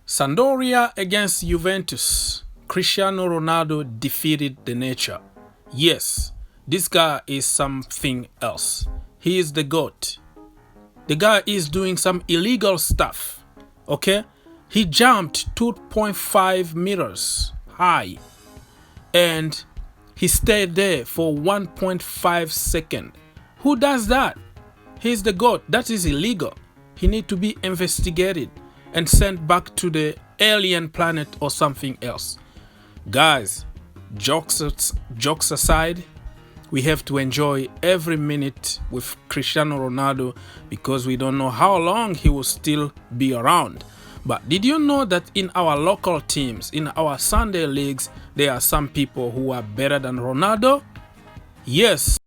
Sandoria against Juventus. Cristiano Ronaldo defeated the nature. Yes, this guy is something else. He is the GOAT. The guy is doing some illegal stuff. Okay? He jumped 2.5 meters high and he stayed there for 1.5 seconds. Who does that? He's the GOAT. That is illegal. He needs to be investigated and sent back to the alien planet or something else. Guys, jokes aside, we have to enjoy every minute with Cristiano Ronaldo because we don't know how long he will still be around. But did you know that in our local teams, in our Sunday leagues, there are some people who are better than Ronaldo? Yes,